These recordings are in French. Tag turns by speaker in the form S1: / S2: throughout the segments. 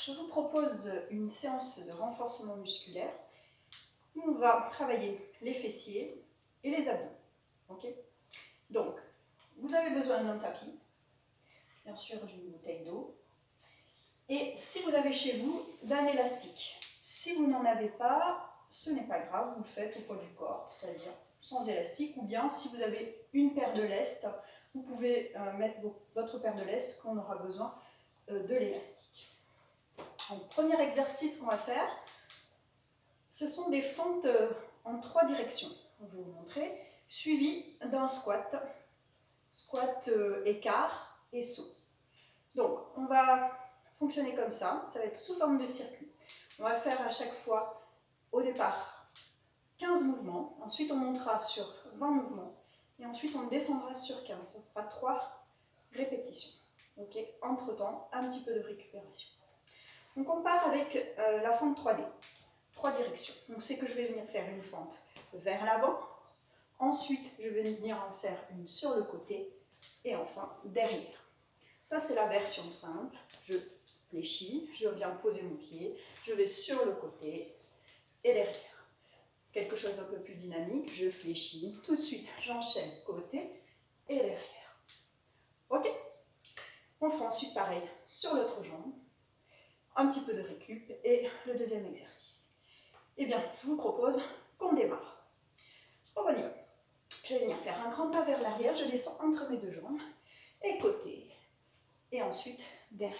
S1: je vous propose une séance de renforcement musculaire où on va travailler les fessiers et les abdos. Okay, donc, vous avez besoin d'un tapis, bien sûr d'une bouteille d'eau, et si vous avez chez vous, d'un élastique. Si vous n'en avez pas, ce n'est pas grave, vous le faites au poids du corps, c'est-à-dire sans élastique, ou bien si vous avez une paire de lest, vous pouvez mettre votre paire de lest quand on aura besoin de l'élastique. Donc, premier exercice qu'on va faire, ce sont des fentes en 3 directions. Donc, je vais vous montrer, suivi d'un squat, écart et saut. Donc, on va fonctionner comme ça, ça va être sous forme de circuit. On va faire à chaque fois, au départ, 15 mouvements, ensuite on montera sur 20 mouvements, et ensuite on descendra sur 15. Ça fera 3 répétitions. Okay. Entre-temps, un petit peu de récupération. Donc on part avec la fente 3D, 3 directions. Donc c'est que je vais venir faire une fente vers l'avant, ensuite je vais venir en faire une sur le côté, et enfin derrière. Ça c'est la version simple. Je fléchis, je viens poser mon pied, je vais sur le côté et derrière. Quelque chose d'un peu plus dynamique, je fléchis, tout de suite j'enchaîne côté et derrière. Ok? On fera ensuite pareil sur l'autre jambe, un petit peu de récup et le deuxième exercice. Eh bien, je vous propose qu'on démarre. Donc on y va. Je vais venir faire un grand pas vers l'arrière, je descends entre mes deux jambes et côté et ensuite derrière.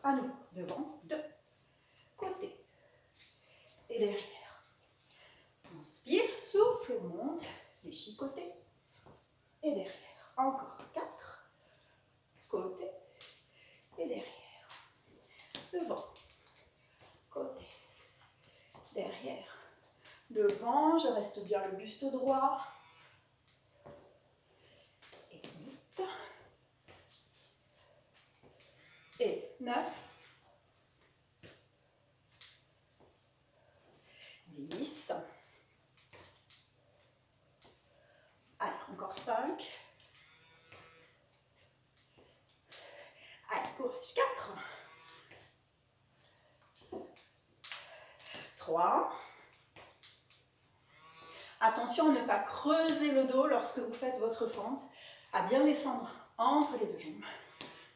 S1: À nouveau, devant, 2, côté et derrière. Inspire, souffle, monte, fléchis côté et derrière. Encore 4, côté et derrière. Devant, côté, derrière. Devant, je reste bien le buste droit. Et 8. Et 9. 10. Allez, encore 5. Allez, courage, 4. 3. Attention à ne pas creuser le dos lorsque vous faites votre fente, à bien descendre entre les deux jambes.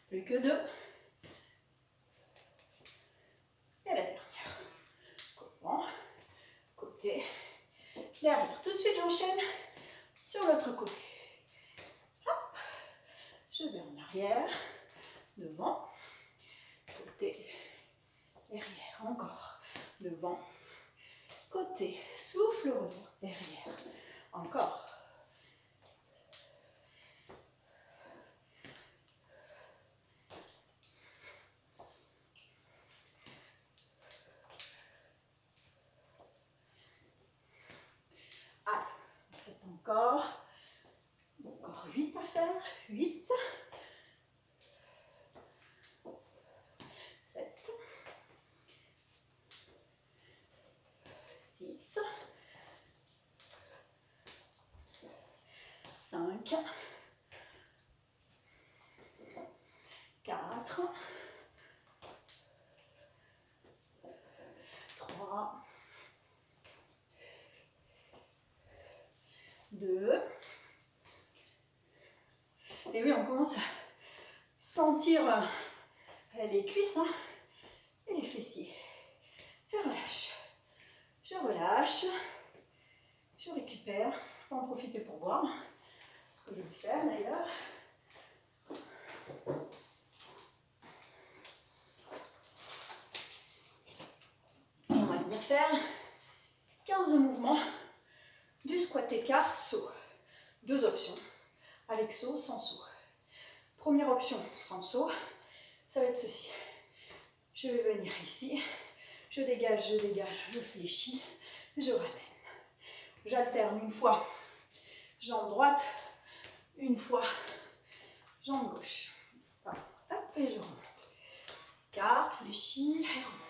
S1: Plus que 2. Et la dernière. Comment? Côté, derrière. Tout de suite, j'enchaîne sur l'autre côté. Hop. Je vais en arrière, devant, côté, derrière. Encore. Devant, côté, souffle, retour, derrière. Encore. Allez, faites encore. Encore 8 à faire. 8. 7. 6. 5. 4. 3. 2. Et oui, on commence à sentir les cuisses et les fessiers. Je relâche. Je relâche. Je récupère. Je peux en profiter pour boire. Ce que je vais faire d'ailleurs. Et on va venir faire 15 mouvements du squat écart saut. 2 options. Avec saut, sans saut. Première option, sans saut, ça va être ceci. Je vais venir ici, je dégage, je fléchis, je ramène. J'alterne une fois, jambe droite, une fois, jambe gauche. Hop, et je remonte. Carte, fléchis, et remonte.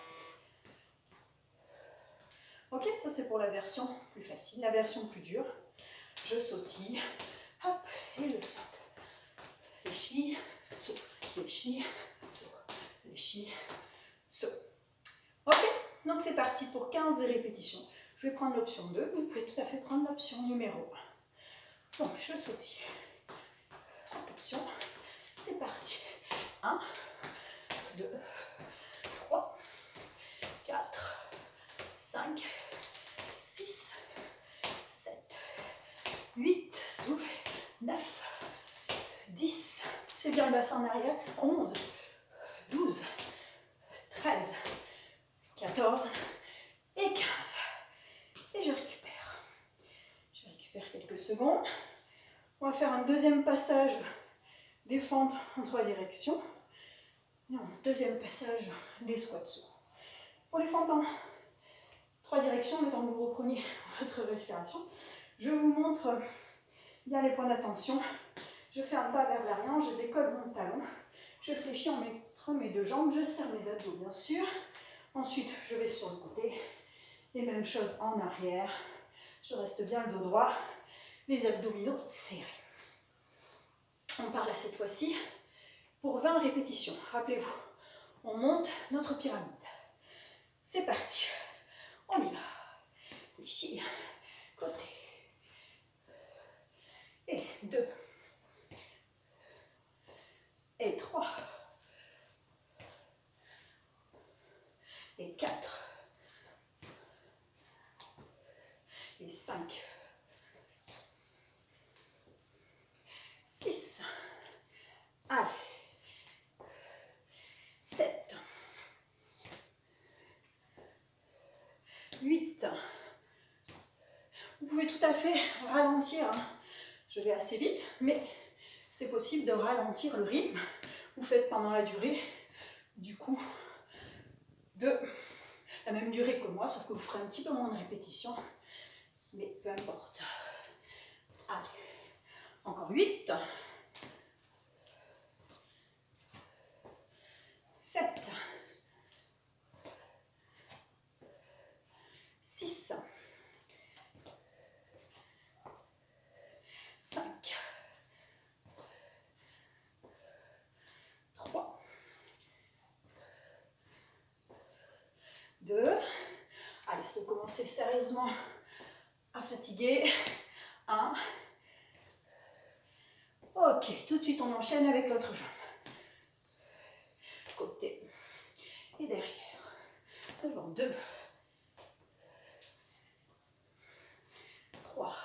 S1: Ok, ça c'est pour la version plus facile. La version plus dure, je sautille, hop, et je saute. Fléchis, saut, fléchis, saut, fléchis, saut. Donc c'est parti pour 15 répétitions. Je vais prendre l'option 2, vous pouvez tout à fait prendre l'option numéro 1. Donc je sautille. Attention, c'est parti. 1, 2, 3, 4, 5, 6, 7, 8, souffle, 9, 10, poussez bien le bassin en arrière, 11, 12, 13, 14 et 15. Et je récupère. Je récupère quelques secondes. On va faire un deuxième passage des fentes en 3 directions. Et un deuxième passage des squats sauts. Pour les fentes en 3 directions, le temps que vous repreniez votre respiration, je vous montre bien les points d'attention. Je fais un pas vers l'arrière, je décolle mon talon, je fléchis entre mes deux jambes, je serre mes abdos bien sûr. Ensuite, je vais sur le côté et même chose en arrière. Je reste bien le dos droit, les abdominaux serrés. On part là cette fois-ci pour 20 répétitions. Rappelez-vous, on monte notre pyramide. C'est parti. On y va. Ici, côté. Et 2. Et 3. Et 4. Et 5. 6. Allez. 7. 8. Vous pouvez tout à fait ralentir. Je vais assez vite, mais c'est possible de ralentir le rythme. Vous faites pendant la durée, du coup, de la même durée que moi, sauf que vous ferez un petit peu moins de répétitions. Mais peu importe. Allez. Encore 8. 7. 6. 5. 3. 2. Allez, si vous commencez sérieusement à fatiguer. 1. Ok, tout de suite on enchaîne avec l'autre jambe. Côté et derrière. Devant. 2. 3.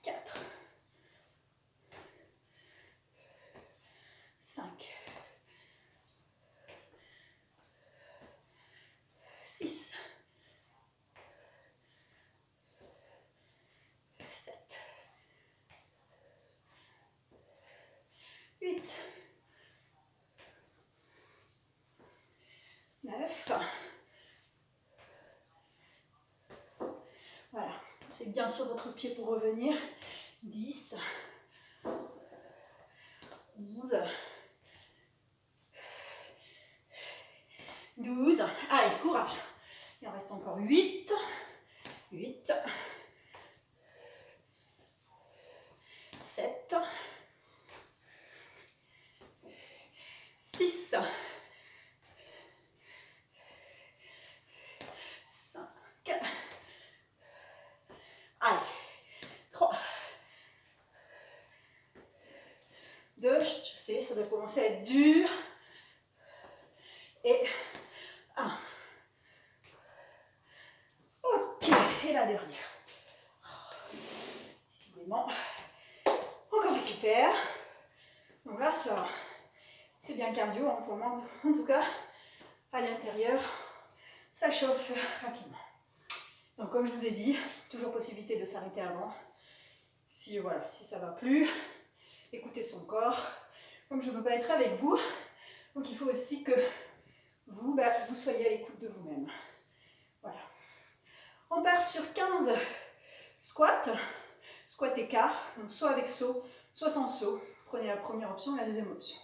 S1: 4. 5. 6. 7. 8. 9. Voilà, poussez bien sur votre pied pour revenir. 10. 11. 12. Allez, courage. Il en reste encore 8. 8. 7. 6. 5. Allez. 3. 2. Je sais, ça doit commencer à être dur. Et 1. Ok, et la dernière. Décidément. Encore récupère. Donc là, ça, c'est bien cardio hein, pour moi. En tout cas, à l'intérieur, ça chauffe rapidement. Donc comme je vous ai dit, toujours possibilité de s'arrêter avant. Si voilà, si ça ne va plus, écoutez son corps. Comme je ne peux pas être avec vous, donc il faut aussi que vous, vous soyez à l'écoute de vous-même. Voilà. On part sur 15 squats. Squat écart, donc soit avec saut, soit sans saut. Prenez la première option, la deuxième option.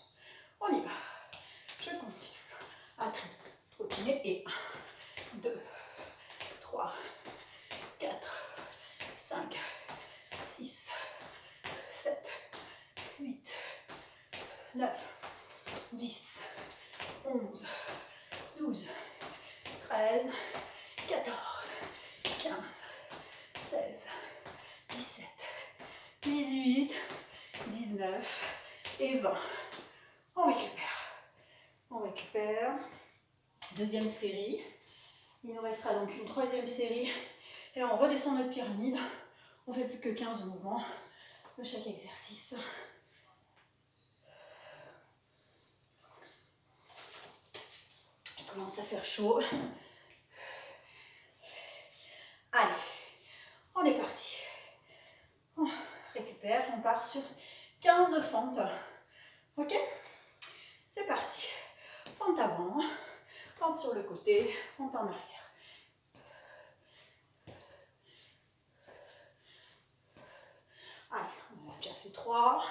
S1: On y va. Je continue à trottiner et 1, 2, 3, 4, 5, 6, 7, 8, 9, 10, 11, 12, 13, 14, 15, 16, 17, 18, 19 et 20. On récupère. On récupère. Deuxième série. Il nous restera donc une troisième série. Et là, on redescend notre pyramide. On fait plus que 15 mouvements de chaque exercice. Il commence à faire chaud. Allez, on est parti. On récupère, on part sur 15 fentes. Ok? C'est parti. Fente avant, fente sur le côté, fente en arrière. Allez, on a déjà fait 3.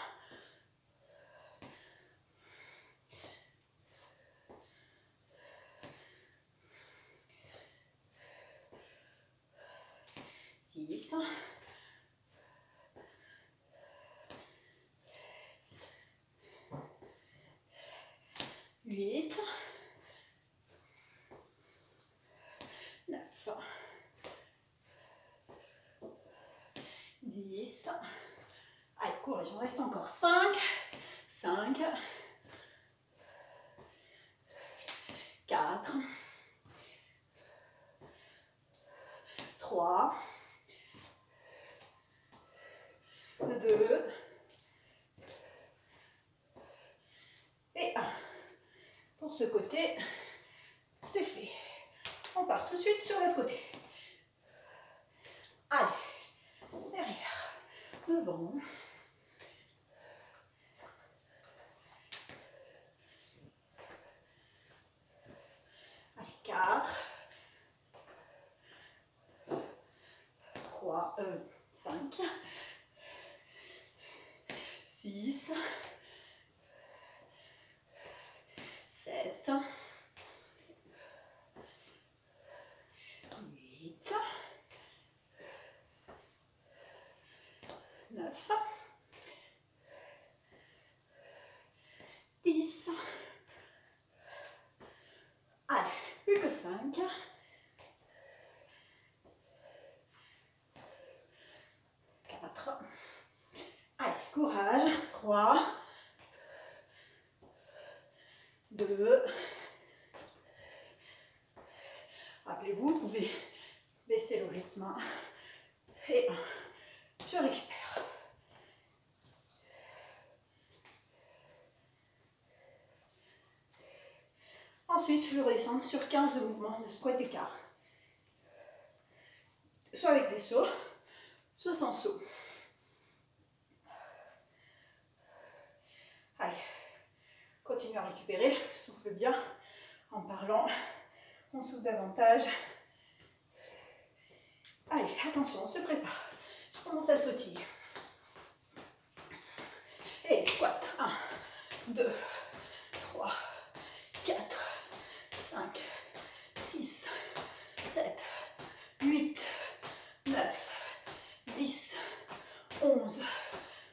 S1: Six. 8. 9. 10. Allez, courage, il en reste encore 5. 5. 4. 3. 2. Et 1. Pour ce côté, c'est fait. On part tout de suite sur l'autre côté. Allez, derrière, devant. Allez, 4. 3, 5. 6. 7. 8. 9. 10. Allez, plus que 5. 4. Allez, courage. 3. 2. Rappelez-vous, vous pouvez baisser le rythme. Et 1. Je récupère. Ensuite, je vais redescendre sur 15 mouvements de squat écart. Soit avec des sauts, soit sans saut. Allez, continuez à récupérer, souffle bien en parlant, on souffle davantage. Allez, attention, on se prépare. Je commence à sautiller. Et squat, 1, 2, 3, 4, 5, 6, 7, 8, 9, 10, 11,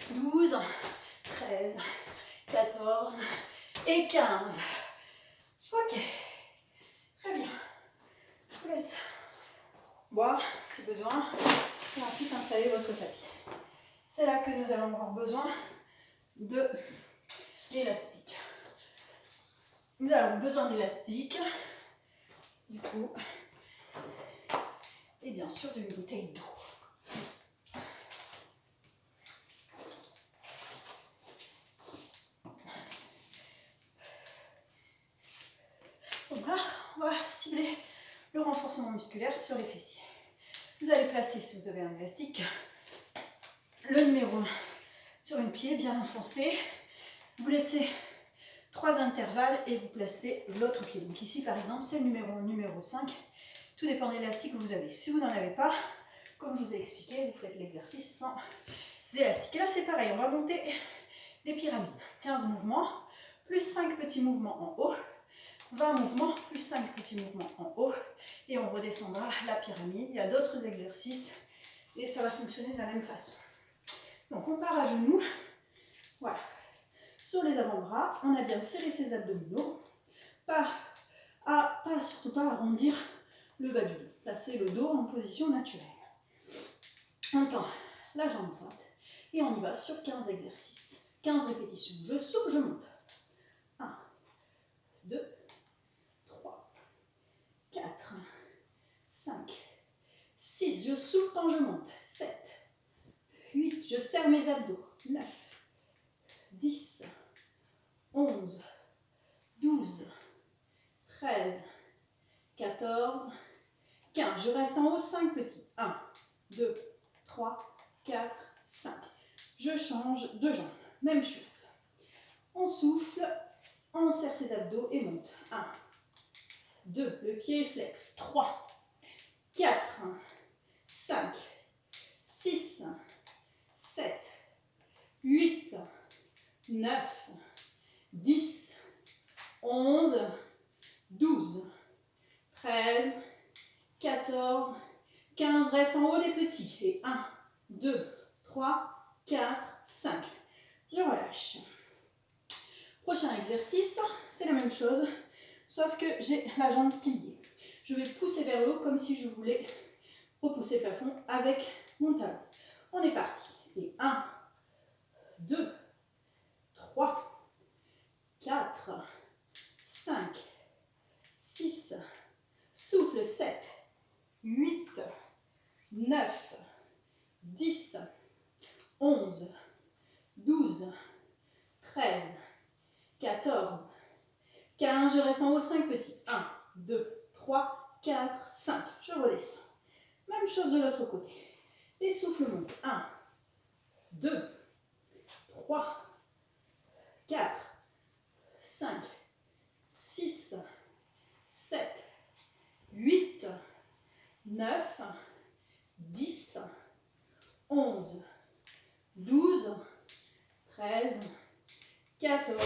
S1: 12, 13, 14 et 15. Ok, très bien. Je vous laisse boire si besoin et ensuite installer votre tapis. C'est là que nous allons avoir besoin de l'élastique. Nous avons besoin d'élastique, du coup, et bien sûr d'une bouteille d'eau. Donc là, on va cibler le renforcement musculaire sur les fessiers. Vous allez placer, si vous avez un élastique, le numéro 1 sur une pied bien enfoncé. Vous laissez 3 intervalles et vous placez l'autre pied. Donc ici, par exemple, c'est le numéro 1, numéro 5. Tout dépend de l'élastique que vous avez. Si vous n'en avez pas, comme je vous ai expliqué, vous faites l'exercice sans élastique. Et là, c'est pareil, on va monter les pyramides. 15 mouvements, plus 5 petits mouvements en haut. 20 mouvements, plus 5 petits mouvements en haut. Et on redescendra la pyramide. Il y a d'autres exercices et ça va fonctionner de la même façon. Donc on part à genoux. Voilà. Sur les avant-bras, on a bien serré ses abdominaux. Surtout pas arrondir le bas du dos. Placez le dos en position naturelle. On tend la jambe droite et on y va sur 15 exercices. 15 répétitions. Je souffle, je monte. 1, 2, 3, 4, 5, 6. Je souffle quand je monte. 7, 8. Je serre mes abdos. 9, 10, 11, 12, 13, 14, 15. Je reste en haut, 5 petits. 1, 2, 3, 4, 5. Je change de jambe. Même chose. On souffle, on serre ses abdos et monte. 1, 2, le pied est flex. 3, 4, 5, 6, 7, 8, 9, 10, 11, 12, 13, 14, 15. Reste en haut des petits. Et 1, 2, 3, 4, 5. Je relâche. Prochain exercice, c'est la même chose, sauf que j'ai la jambe pliée. Je vais pousser vers le haut comme si je voulais repousser le plafond avec mon talon. On est parti. Et 1, 2, 3, 4, 5, 6, souffle 7, 8, 9, 10, 11, 12, 13, 14, 15. Je reste en haut, 5 petits. 1, 2, 3, 4, 5. Je redescends. Même chose de l'autre côté. Et souffle monte. 1, 2, 3, 4, 5, 6, 7, 8, 9, 10, 11, 12, 13, 14,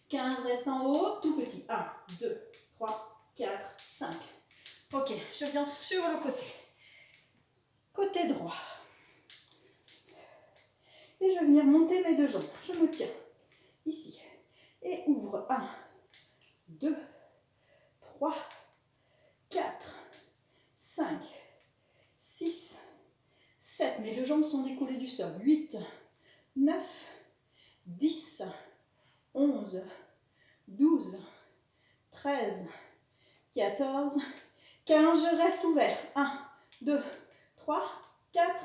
S1: 15. Reste en haut, tout petit. 1, 2, 3, 4, 5. Ok, je viens sur le côté. Côté droit. Et je vais venir monter mes deux jambes. Je me tiens ici. Et ouvre. 1, 2, 3, 4, 5, 6, 7. Mes deux jambes sont décollées du sol. 8, 9, 10, 11, 12, 13, 14, 15. Je reste ouvert. 1, 2, 3, 4,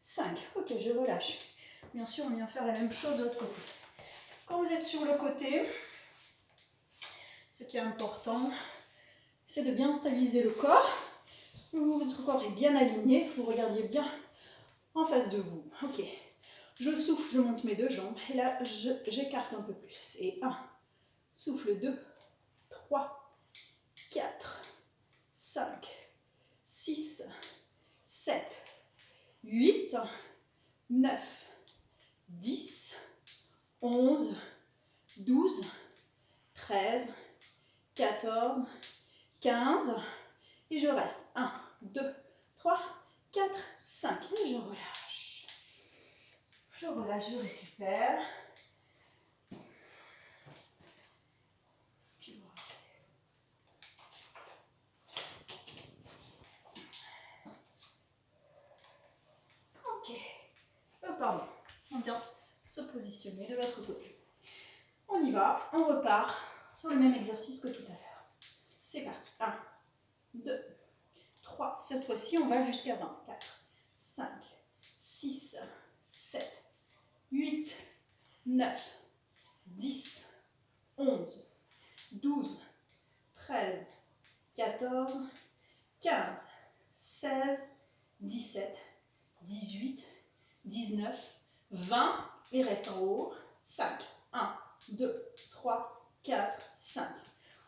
S1: 5. Ok, je relâche. Bien sûr, on vient faire la même chose de l'autre côté. Quand vous êtes sur le côté, ce qui est important, c'est de bien stabiliser le corps. Votre corps est bien aligné, vous regardiez bien en face de vous. Ok, je souffle, je monte mes deux jambes et là j'écarte un peu plus. Et 1, souffle 2, 3, 4, 5, 6, 7, 8, 9, 10, 11, 12, 13, 14, 15. Et je reste. 1, 2, 3, 4, 5. Et je relâche. Je relâche, je récupère. Ok. Pardon. On vient se positionner de l'autre côté. On y va. On repart sur le même exercice que tout à l'heure. C'est parti. 1, 2, 3. Cette fois-ci, on va jusqu'à 20. 4, 5, 6, 7, 8, 9, 10, 11, 12, 13, 14, 15, 16, 17, 18, 19, 20. Et reste en haut. 5, 1, 2, 3, 4, 5.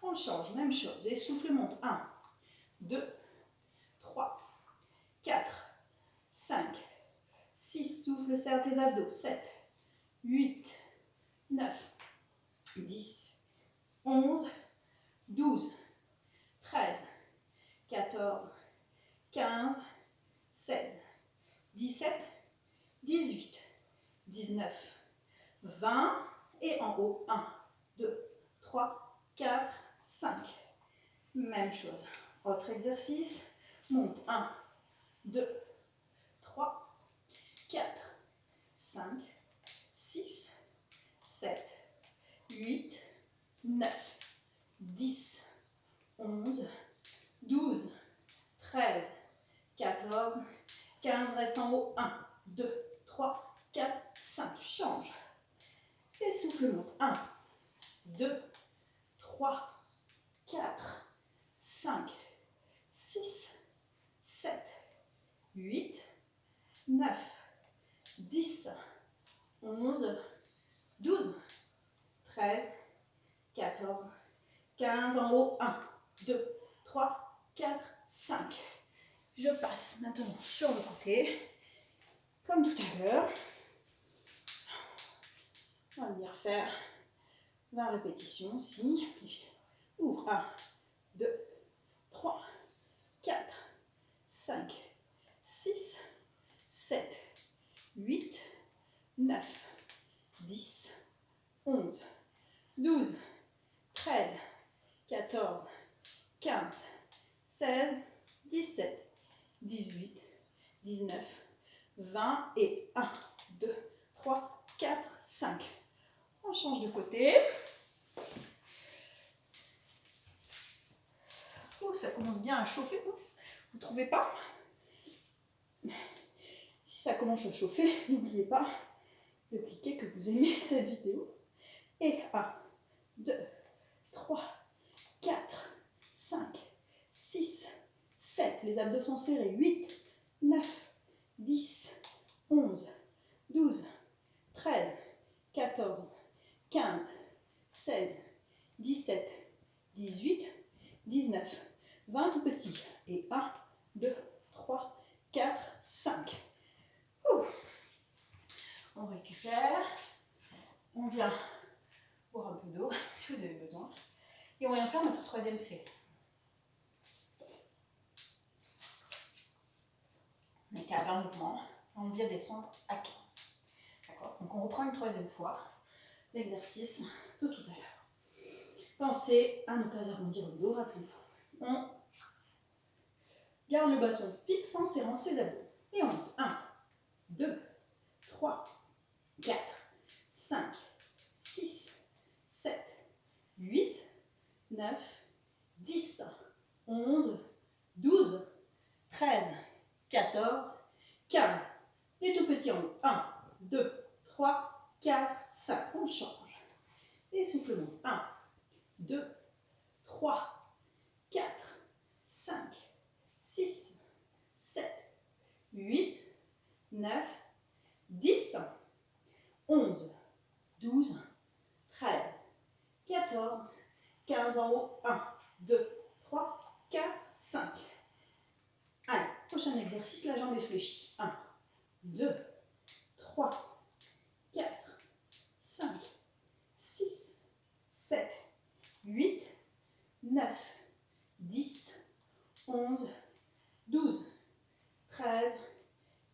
S1: On change, même chose. Et souffle monte. 1, 2, 3, 4, 5, 6. Souffle, serre tes abdos. 7, 8, 9, 10, 11, 12, 13, 14, 15, 16, 17, 18, 19, 20. Et en haut, 1, 2, 3, 4, 5. Même chose. Autre exercice. Monte. 1, 2, 3, 4, 5, 6, 7, 8, 9, 10, 11, 12, 13, 14, 15. Reste en haut. 1, 2, 3, 4, 5. Change. Et souffle, monte. 1, 2, 3, 4, 5, 6, 7, 8, 9, 10, 11, 12, 13, 14, 15. En haut. 1, 2, 3, 4, 5. Je passe maintenant sur le côté, comme tout à l'heure. On va venir faire 20 répétitions ici. Ouvre. 1, 2, 3, 4, 5, 6, 7, 8, 9, 10, 11, 12, 13, 14, 15, 16, 17, 18, 19, 20 et 1, 2, 3, 4, 5. On change de côté. Oh, ça commence bien à chauffer, vous ne trouvez pas? Si ça commence à chauffer, n'oubliez pas de cliquer que vous aimez cette vidéo. Et 1, 2, 3, 4, 5, 6, 7. Les abdos sont serrés. 8, 9, 10, 11, 12, 13, 14, 15, 16, 17, 18, 19, 20 tout petits. Et 1, 2, 3, 4, 5. On récupère. On vient boire un peu d'eau si vous avez besoin. Et on vient faire notre troisième série. On était à 20 mouvements. On vient descendre à 15. D'accord? Donc on reprend une troisième fois l'exercice de tout à l'heure. Pensez à ne pas arrondir le dos, rappelez-vous. On garde le basson fixe en serrant ses abdos. Et on monte. 1, 2, 3, 4, 5, 6, 7, 8, 9, 10, 11, 12, 13, 14, 15. Les tout petits en haut. 1, 2, 3, 4, 5. On change. Et souffle monte. 1, 2, 3, 4, 5, 6, 7, 8, 9, 10, 11, 12, 13, 14, 15 en haut. 1, 2, 3, 4, 5. Allez, prochain exercice, la jambe est fléchie. 1, 2, 3, 4, 5, 6, 7, 8, 9, 10, 11, 12, 13,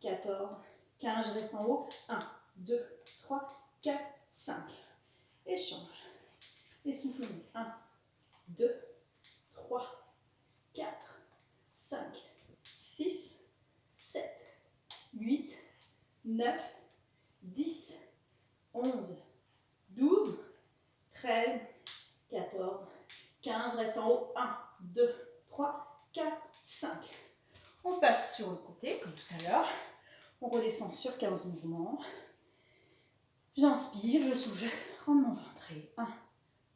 S1: 14, 15. Je reste en haut. 1, 2, 3, 4, 5. Échange. Et souffle. 1, 2, 3, 4, 5, 6, 7, 8, 9, 10, 11, 12, 13, 14, 15. Reste en haut. 1, 2, 3, 4, 5. On passe sur le côté, comme tout à l'heure. On redescend sur 15 mouvements. J'inspire, je souffle, je rends mon ventre. 1,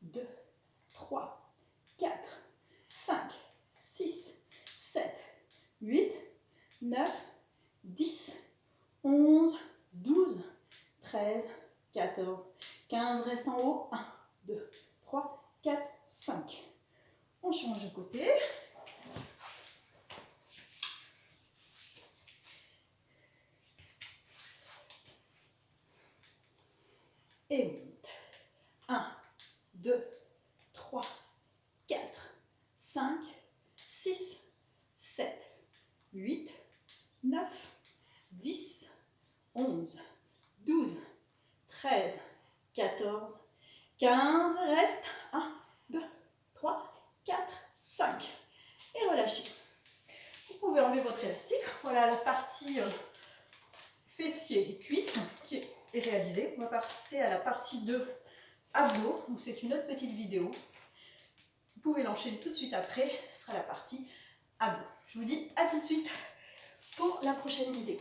S1: 2, 3, 4, 5, 6, 7, 8, 9, 10, 11, 12, 13, 14, 15. Reste en haut. 1, 2, 3, 4, 5. On change de côté. Et on monte. 1, 2, 3, 4, 5, 6, 7, 8, 9, 10, 11, 12, 13, 14, 15. Reste. 1, 2, 3, 4, 5. Et relâchez. Vous pouvez enlever votre élastique. Voilà la partie fessiers et cuisses qui est réalisée. On va passer à la partie 2, abdos. Donc c'est une autre petite vidéo. Vous pouvez l'enchaîner tout de suite après. Ce sera la partie abdos. Je vous dis à tout de suite pour la prochaine vidéo.